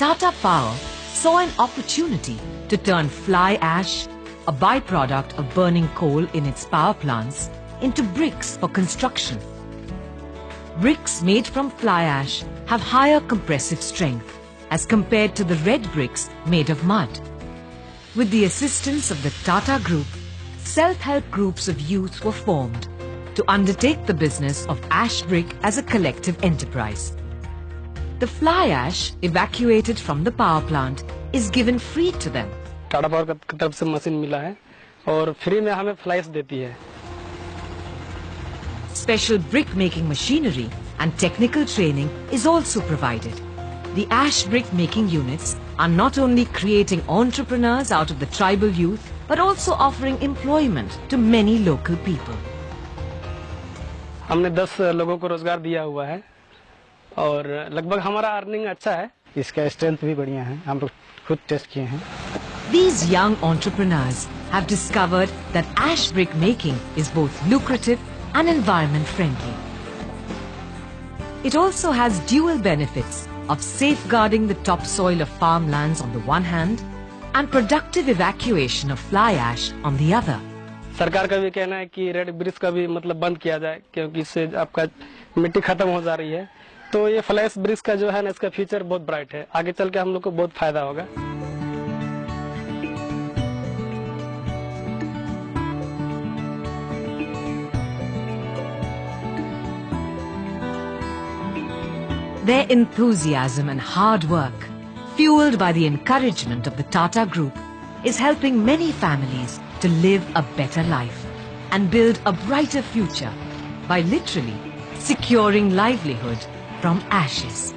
Tata Power saw an opportunity to turn fly ash, a byproduct of burning coal in its power plants, into bricks for construction. Bricks made from fly ash have higher compressive strength as compared to the red bricks made of mud. With the assistance of the Tata Group, self-help groups of youth were formed to undertake the business of ash brick as a collective enterprise. The fly ash evacuated from the power plant is given free to them. Tata power की तरफ से machine मिला है और free में हमें flies देती है. Special brick making machinery and technical training is also provided. The ash brick making units are not only creating entrepreneurs out of the tribal youth but also offering employment to many local people. हमने 10 लोगों को रोजगार दिया हुआ है और लगभग हमारा अर्निंग अच्छा है. इसका स्ट्रेंथ भी बढ़िया है, हम लोग खुद टेस्ट किए हैं. These young entrepreneurs have discovered that ash brick making is both lucrative and environment friendly. It also has dual benefits of safeguarding the topsoil of farmlands on the one hand and productive evacuation of fly ash on the other. सरकार का भी कहना है कि red bricks का भी मतलब बंद किया जाए क्योंकि इससे आपका मिट्टी खत्म हो जा रही है. तो ये फ्लैश ब्रिक्स का जो है ना इसका फ्यूचर बहुत ब्राइट है. आगे चल के हम लोग को बहुत फायदा होगा. Their enthusiasm and hard work, fueled by the encouragement of the Tata Group, is helping many families to live a better life and build a brighter future by literally securing livelihood from ashes.